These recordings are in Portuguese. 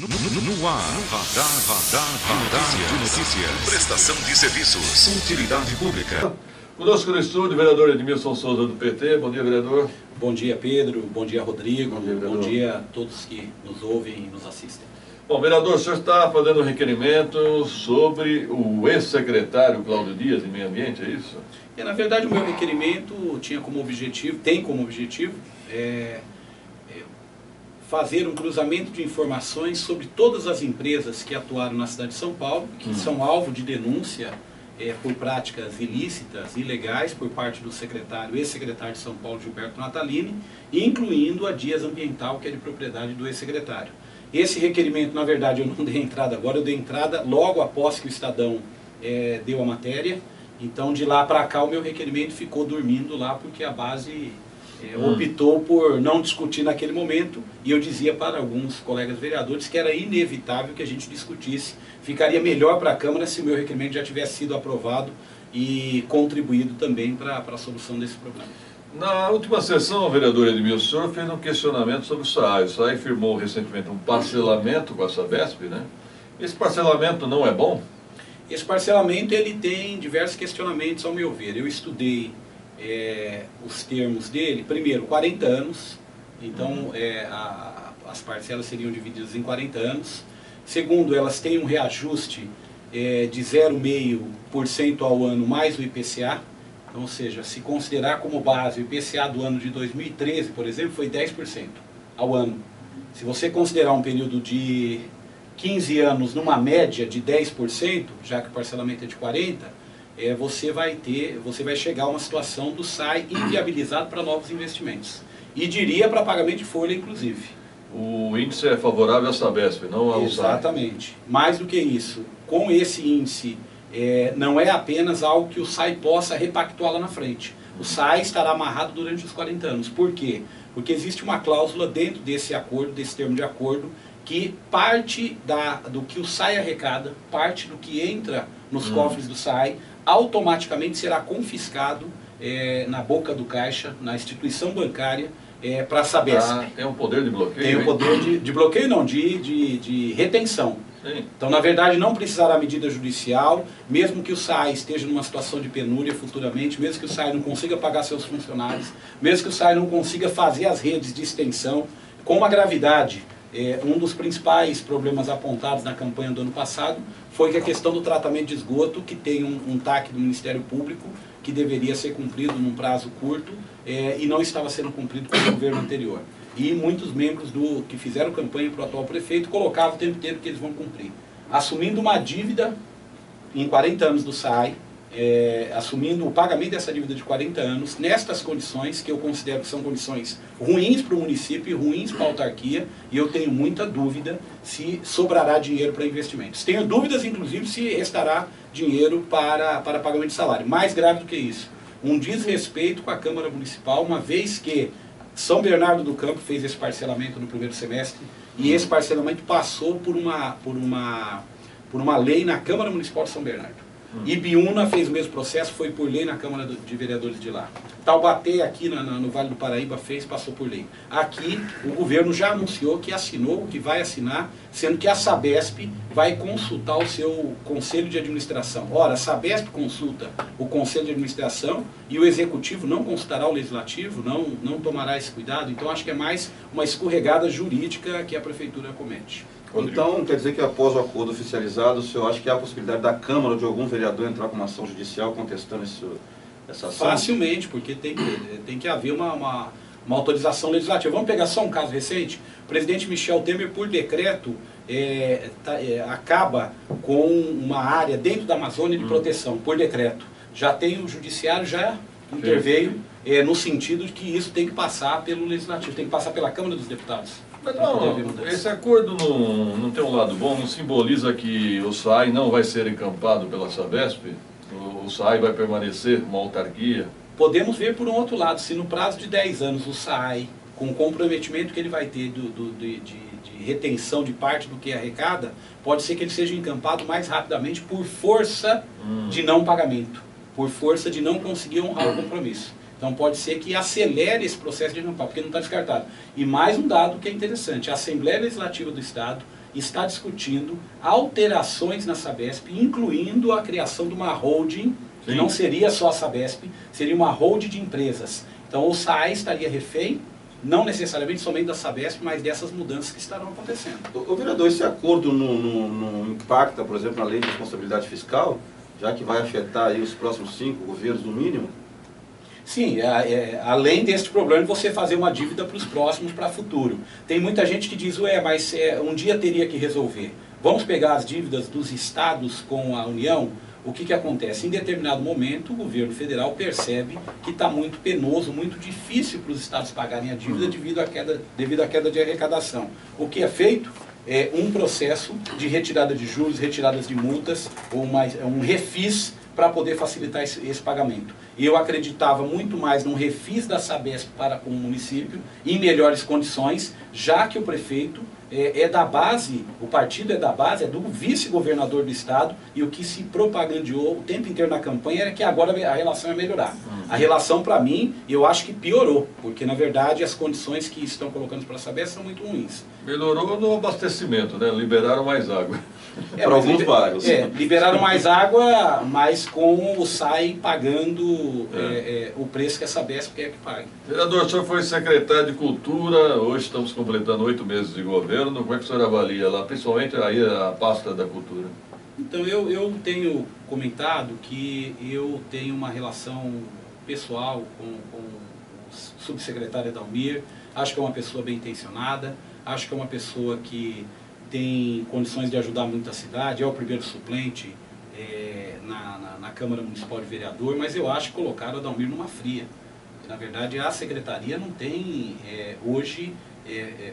No ar, radar de notícias. Prestação de serviços. Utilidade pública. Conosco no estúdio, o vereador Edmilson Souza do PT. Bom dia, vereador. Bom dia, Pedro. Bom dia, Rodrigo. Bom dia, a todos que nos ouvem e nos assistem. Bom, vereador, o senhor está fazendo um requerimento sobre o ex-secretário Cláudio Dias em Meio Ambiente, é isso? Na verdade, o meu requerimento tem como objetivo fazer um cruzamento de informações sobre todas as empresas que atuaram na cidade de São Paulo, que são alvo de denúncia por práticas ilícitas, ilegais, por parte do ex-secretário de São Paulo, Gilberto Natalini, incluindo a Dias Ambiental, que é de propriedade do ex-secretário. Esse requerimento, na verdade, eu não dei entrada agora, eu dei entrada logo após que o Estadão deu a matéria. Então, de lá para cá, o meu requerimento ficou dormindo lá, porque a base optou por não discutir naquele momento, e eu dizia para alguns colegas vereadores que era inevitável que a gente discutisse. Ficaria melhor para a Câmara se o meu requerimento já tivesse sido aprovado e contribuído também para a solução desse problema. Na última sessão, vereador Edmilson, o senhor fez um questionamento sobre o SAAI. O SAAI firmou recentemente um parcelamento com a Sabesp, né? Esse parcelamento não é bom? Esse parcelamento ele tem diversos questionamentos, ao meu ver. Eu estudei os termos dele. Primeiro, 40 anos, então as parcelas seriam divididas em 40 anos. Segundo, elas têm um reajuste de 0,5% ao ano mais o IPCA. Então, ou seja, se considerar como base o IPCA do ano de 2013, por exemplo, foi 10% ao ano. Se você considerar um período de 15 anos numa média de 10%, já que o parcelamento é de 40%, você vai chegar a uma situação do SAI inviabilizado para novos investimentos. E diria para pagamento de folha, inclusive. O índice é favorável à Sabesp, não ao SAI. Exatamente. Mais do que isso, com esse índice, não é apenas algo que o SAI possa repactuar lá na frente. O SAI estará amarrado durante os 40 anos. Por quê? Porque existe uma cláusula dentro desse acordo, desse termo de acordo, que parte do que o SAI arrecada, parte do que entra nos cofres do SAI, automaticamente será confiscado na boca do caixa, na instituição bancária, para a Sabesp. Tem um poder de bloqueio? Tem um poder de bloqueio, não, de retenção. Sim. Então, na verdade, não precisará medida judicial, mesmo que o SAI esteja numa situação de penúria futuramente, mesmo que o SAI não consiga pagar seus funcionários, mesmo que o SAI não consiga fazer as redes de extensão, com uma gravidade. Um dos principais problemas apontados na campanha do ano passado foi que a questão do tratamento de esgoto, que tem um TAC do Ministério Público, que deveria ser cumprido num prazo curto, e não estava sendo cumprido pelo governo anterior. E muitos membros que fizeram campanha para o atual prefeito colocavam o tempo inteiro que eles vão cumprir. Assumindo uma dívida em 40 anos do SAI, assumindo o pagamento dessa dívida de 40 anos, nestas condições, que eu considero que são condições ruins para o município e ruins para a autarquia, e eu tenho muita dúvida se sobrará dinheiro para investimentos. Tenho dúvidas, inclusive, se restará dinheiro para pagamento de salário. Mais grave do que isso, um desrespeito com a Câmara Municipal, uma vez que São Bernardo do Campo fez esse parcelamento no primeiro semestre, e esse parcelamento passou por uma lei na Câmara Municipal de São Bernardo. Ibiúna fez o mesmo processo, foi por lei na Câmara de Vereadores de lá. Taubaté, aqui no Vale do Paraíba, passou por lei. Aqui, o governo já anunciou que assinou, que vai assinar, sendo que a Sabesp vai consultar o seu Conselho de Administração. Ora, a Sabesp consulta o Conselho de Administração e o Executivo não consultará o Legislativo, não tomará esse cuidado. Então, acho que é mais uma escorregada jurídica que a Prefeitura comete. Então, quer dizer que após o acordo oficializado, o senhor acha que há a possibilidade da Câmara ou de algum vereador entrar com uma ação judicial contestando essa ação? Facilmente, porque tem que haver uma autorização legislativa. Vamos pegar só um caso recente. O presidente Michel Temer, por decreto, acaba com uma área dentro da Amazônia de proteção, por decreto. Já tem o judiciário, já interveio no sentido de que isso tem que passar pelo Legislativo, tem que passar pela Câmara dos Deputados. Mas não, esse acordo não tem um lado bom, não simboliza que o SAI não vai ser encampado pela Sabesp? O SAI vai permanecer uma autarquia? Podemos ver por um outro lado, se no prazo de 10 anos o SAI, com o comprometimento que ele vai ter de retenção de parte do que arrecada, pode ser que ele seja encampado mais rapidamente por força de não pagamento, por força de não conseguir honrar o compromisso. Então pode ser que acelere esse processo de recampar, porque não está descartado. E mais um dado que é interessante, a Assembleia Legislativa do Estado está discutindo alterações na Sabesp, incluindo a criação de uma holding, que não seria só a Sabesp, seria uma holding de empresas. Então o SAAI estaria refém, não necessariamente somente da Sabesp, mas dessas mudanças que estarão acontecendo. O vereador, esse acordo não impacta, por exemplo, na lei de responsabilidade fiscal, já que vai afetar aí os próximos 5 governos no mínimo? Sim, além deste problema de você fazer uma dívida para os próximos, para o futuro. Tem muita gente que diz, mas um dia teria que resolver. Vamos pegar as dívidas dos estados com a União? O que acontece? Em determinado momento, o governo federal percebe que está muito penoso, muito difícil para os estados pagarem a dívida devido à queda de arrecadação. O que é feito? É um processo de retirada de juros, retiradas de multas, ou um refis para poder facilitar esse pagamento. E eu acreditava muito mais num refis da Sabesp para com o município, em melhores condições, já que o prefeito é da base, o partido é da base, é do vice-governador do estado, e o que se propagandeou o tempo inteiro na campanha era que agora a relação ia melhorar. A relação, para mim, eu acho que piorou, porque na verdade as condições que estão colocando para a Sabesp são muito ruins. Melhorou no abastecimento, né? Liberaram mais água. Para alguns bairros. Liberaram mais água, mas com o SAAI pagando o preço que a Sabesp quer que pague. Vereador, o senhor foi secretário de Cultura, hoje estamos completando 8 meses de governo, como é que o senhor avalia lá, principalmente aí a pasta da Cultura? Então, eu tenho comentado que eu tenho uma relação pessoal com o subsecretário Adalmir, acho que é uma pessoa bem intencionada, acho que é uma pessoa que tem condições de ajudar muito a cidade, é o primeiro suplente na Câmara Municipal de Vereador, mas eu acho que colocaram o Adalmir numa fria. Na verdade, a secretaria não tem hoje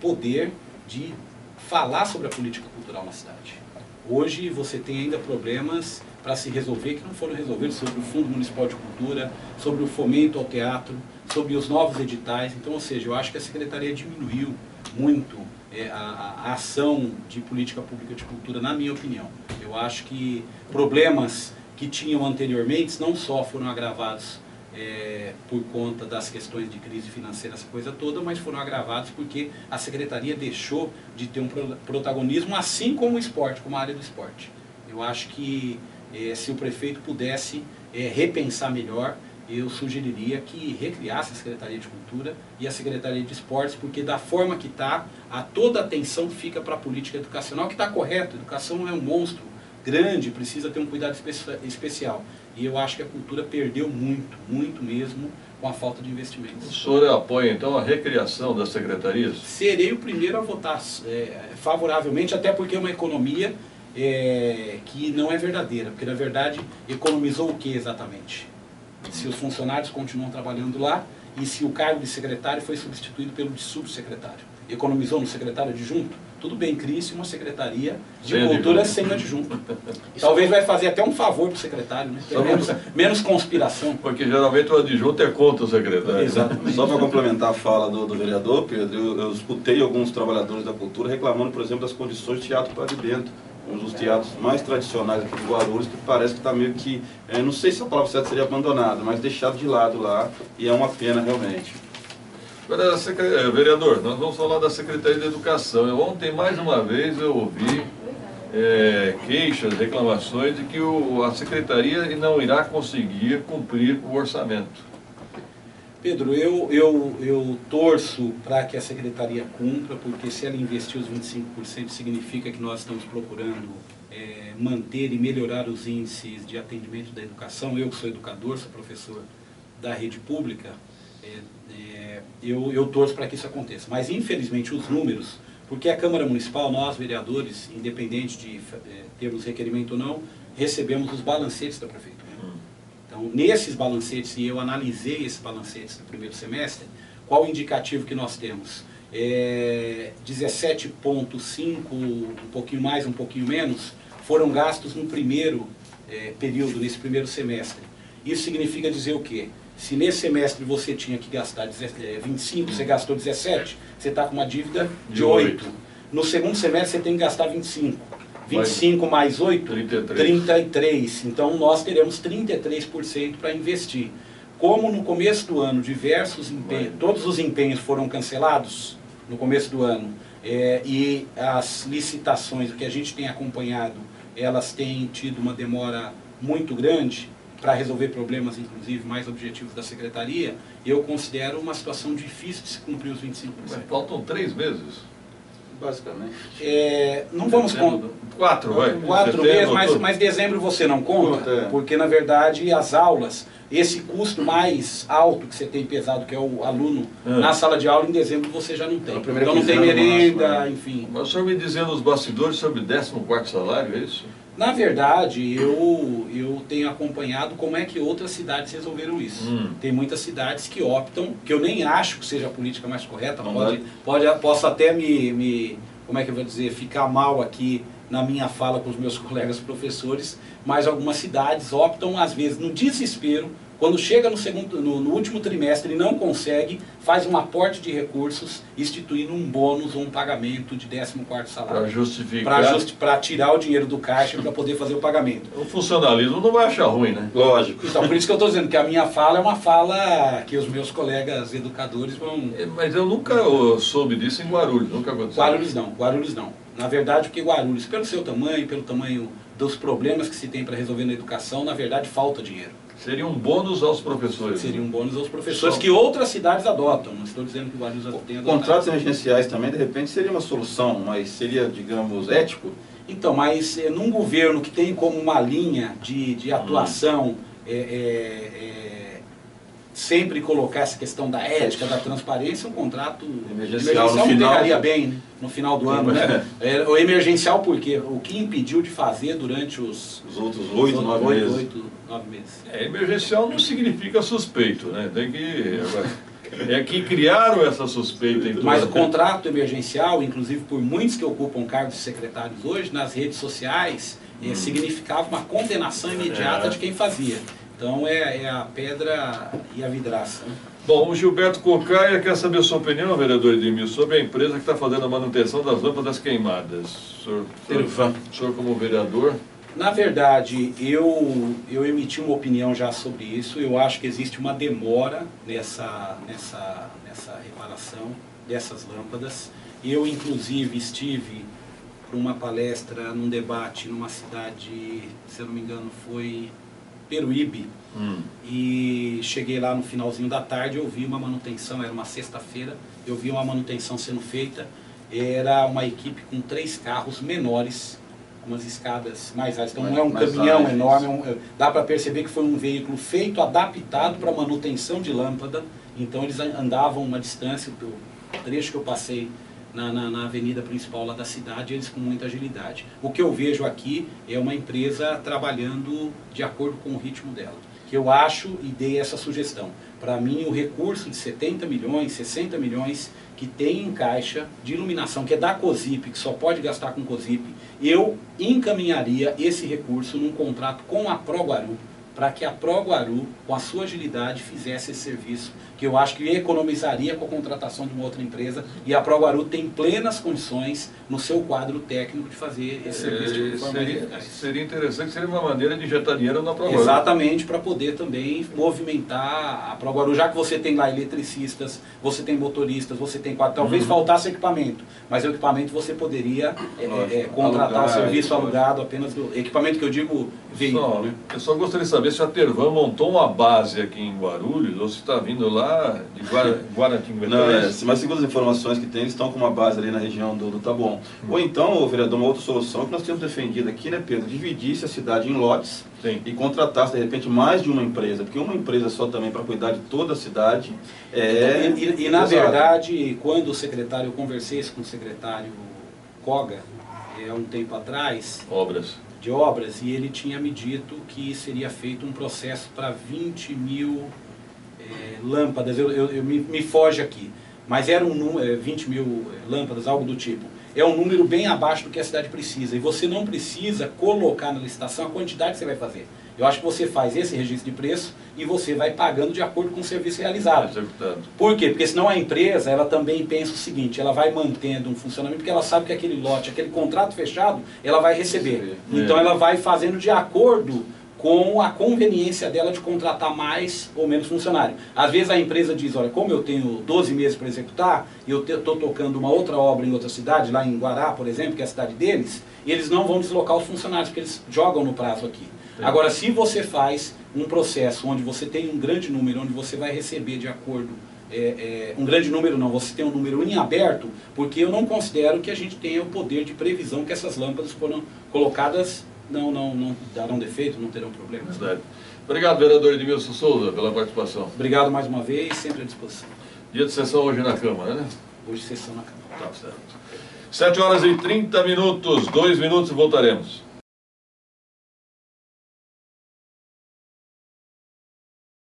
poder de falar sobre a política cultural na cidade. Hoje você tem ainda problemas para se resolver que não foram resolvidos sobre o Fundo Municipal de Cultura, sobre o fomento ao teatro, sobre os novos editais. Então, ou seja, eu acho que a secretaria diminuiu muito a ação de política pública de cultura, na minha opinião. Eu acho que problemas que tinham anteriormente não só foram agravados por conta das questões de crise financeira, essa coisa toda, mas foram agravados porque a secretaria deixou de ter um protagonismo, assim como o esporte, como a área do esporte. Eu acho que se o prefeito pudesse repensar melhor, eu sugeriria que recriasse a Secretaria de Cultura e a Secretaria de Esportes, porque da forma que está, toda a atenção fica para a política educacional, que está correto. A educação é um monstro grande, precisa ter um cuidado especial. E eu acho que a cultura perdeu muito, muito mesmo, com a falta de investimentos. O senhor apoia, então, a recriação das secretarias? Serei o primeiro a votar favoravelmente, até porque é uma economia que não é verdadeira, porque, na verdade, economizou o que exatamente? Se os funcionários continuam trabalhando lá e se o cargo de secretário foi substituído pelo de subsecretário. Economizou no secretário adjunto? Tudo bem, crie-se uma secretaria de cultura sem adjunto. Talvez vai fazer até um favor para o secretário, né? Menos conspiração. Porque geralmente o adjunto é contra o secretário. Exatamente. Só para complementar a fala do vereador, Pedro, eu escutei alguns trabalhadores da cultura reclamando, por exemplo, das condições de teatro para dentro. Um dos teatros mais tradicionais aqui de Guarulhos, que parece que está meio que, não sei se a palavra certa seria abandonado, mas deixado de lado lá, e é uma pena realmente. Agora, vereador, nós vamos falar da Secretaria de Educação. Ontem, mais uma vez, eu ouvi queixas, reclamações de que a Secretaria não irá conseguir cumprir o orçamento. Pedro, eu torço para que a Secretaria cumpra, porque se ela investir os 25% significa que nós estamos procurando manter e melhorar os índices de atendimento da educação. Eu que sou educador, sou professor da rede pública, eu torço para que isso aconteça. Mas infelizmente os números, porque a Câmara Municipal, nós vereadores, independente de termos requerimento ou não, recebemos os balancetes da Prefeitura. Então, nesses balancetes, e eu analisei esses balancetes do primeiro semestre, qual o indicativo que nós temos? 17,5, um pouquinho mais, um pouquinho menos, foram gastos no primeiro período, nesse primeiro semestre. Isso significa dizer o quê? Se nesse semestre você tinha que gastar 25, você gastou 17, você está com uma dívida de 8. No segundo semestre você tem que gastar 25. 25 mais 8, 33. Então nós teremos 33% para investir. como no começo do ano diversos empenhos, todos os empenhos foram cancelados no começo do ano, e as licitações, o que a gente tem acompanhado, elas têm tido uma demora muito grande para resolver problemas, inclusive, mais objetivos da Secretaria, eu considero uma situação difícil de se cumprir os 25%. Mas faltam 3 meses. Basicamente. Não vamos... 4, vai. 4 meses, mas dezembro você não conta, porque, na verdade, as aulas, esse custo mais alto que você tem pesado, que é o aluno na sala de aula, em dezembro você já não tem. Então não tem merenda, enfim. Mas o senhor me dizendo nos bastidores sobre 14º salário, é isso? Na verdade, eu tenho acompanhado como é que outras cidades resolveram isso. Tem muitas cidades que optam, que eu nem acho que seja a política mais correta, posso até como é que eu vou dizer, ficar mal aqui na minha fala com os meus colegas professores, mas algumas cidades optam, às vezes, no desespero, quando chega no último trimestre e não consegue, faz um aporte de recursos, instituindo um bônus ou um pagamento de 14º salário. Para justificar. Para tirar o dinheiro do caixa para poder fazer o pagamento. O funcionalismo não vai achar ruim, né? Lógico. Então, por isso que eu estou dizendo que a minha fala é uma fala que os meus colegas educadores vão... Mas eu nunca soube disso em Guarulhos, nunca aconteceu. Guarulhos não. Na verdade, porque Guarulhos, pelo seu tamanho, pelo tamanho dos problemas que se tem para resolver na educação, na verdade, falta dinheiro. Seria um bônus aos professores. Seria um bônus aos professores que outras cidades adotam. Não estou dizendo que Guarulhos tem adotado. Contratos emergenciais também, de repente, seria uma solução, mas seria, digamos, ético? Então, mas num governo que tem como uma linha de atuação sempre colocar essa questão da ética, da transparência, um contrato emergencial não pegaria bem, né? No final do ano, né? O emergencial porque o que impediu de fazer durante os outros 8, 9 meses. 9 meses. Emergencial não significa suspeito, né? Tem que... É que criaram essa suspeita em Mas o contrato emergencial, inclusive por muitos que ocupam cargos de secretários hoje, nas redes sociais, significava uma condenação imediata de quem fazia. Então é a pedra e a vidraça. Né? Bom, o Gilberto Cocaia quer saber a sua opinião, vereador Edmil, sobre a empresa que está fazendo a manutenção das lâmpadas queimadas. O senhor como vereador... Na verdade, eu emiti uma opinião já sobre isso. Eu acho que existe uma demora nessa reparação dessas lâmpadas. Eu, inclusive, estive para uma palestra, num debate, numa cidade, se eu não me engano, foi Peruíbe. E cheguei lá no finalzinho da tarde, eu vi uma manutenção, era uma sexta-feira, eu vi uma manutenção sendo feita. Era uma equipe com 3 carros menores, umas escadas mais altas, então não é um caminhão enorme, dá para perceber que foi um veículo feito, adaptado para manutenção de lâmpada, então eles andavam uma distância, o trecho que eu passei na avenida principal lá da cidade, eles com muita agilidade. O que eu vejo aqui é uma empresa trabalhando de acordo com o ritmo dela, que eu acho e dei essa sugestão. Para mim, o recurso de 70 milhões, 60 milhões que tem em caixa de iluminação, que é da COSIP, que só pode gastar com COSIP, eu encaminharia esse recurso num contrato com a ProGuaru, para que a ProGuaru, com a sua agilidade, fizesse esse serviço, que eu acho que economizaria com a contratação de uma outra empresa, e a ProGuaru tem plenas condições no seu quadro técnico de fazer esse serviço de forma eficaz. Seria interessante, seria uma maneira de injetar dinheiro na ProGuaru. Exatamente, para poder também movimentar a ProGuaru, já que você tem lá eletricistas, você tem motoristas, você tem quadro, talvez faltasse equipamento, mas o equipamento você poderia contratar o serviço alugado apenas do equipamento que eu digo veículo. Né? Eu só gostaria de saber se a Tervan montou uma base aqui em Guarulhos ou se está vindo lá de Guaratinguetá. Não, mas segundo as informações que tem, eles estão com uma base ali na região do Taboão. Ou então, vereador, uma outra solução que nós temos defendido aqui, né, Pedro? Dividisse a cidade em lotes. Sim. E contratasse, de repente, mais de uma empresa. Porque uma empresa só também para cuidar de toda a cidade E na verdade, quando o secretário, eu conversei isso com o secretário Koga, há um tempo atrás... de obras, e ele tinha me dito que seria feito um processo para 20 mil lâmpadas, me foge aqui, mas era um número, 20 mil lâmpadas, algo do tipo. É um número bem abaixo do que a cidade precisa, e você não precisa colocar na licitação a quantidade que você vai fazer. Eu acho que você faz esse registro de preço e você vai pagando de acordo com o serviço realizado. Por quê? Porque senão a empresa, ela também pensa o seguinte, ela vai mantendo um funcionamento porque ela sabe que aquele lote, aquele contrato fechado, ela vai receber. Então ela vai fazendo de acordo com a conveniência dela de contratar mais ou menos funcionário. Às vezes a empresa diz, olha, como eu tenho 12 meses para executar, e eu estou tocando uma outra obra em outra cidade, lá em Guará, por exemplo, que é a cidade deles, e eles não vão deslocar os funcionários, porque eles jogam no prazo aqui. Agora, se você faz um processo onde você tem um grande número, onde você vai receber de acordo, um grande número não, você tem um número em aberto, porque eu não considero que a gente tenha o poder de previsão que essas lâmpadas foram colocadas, não darão defeito, não terão problemas. Obrigado, vereador Edmilson Souza, pela participação. Obrigado mais uma vez, sempre à disposição. Dia de sessão hoje na Câmara, né? Hoje sessão na Câmara. Tá certo. 7 horas e 30 minutos, 2 minutos e voltaremos.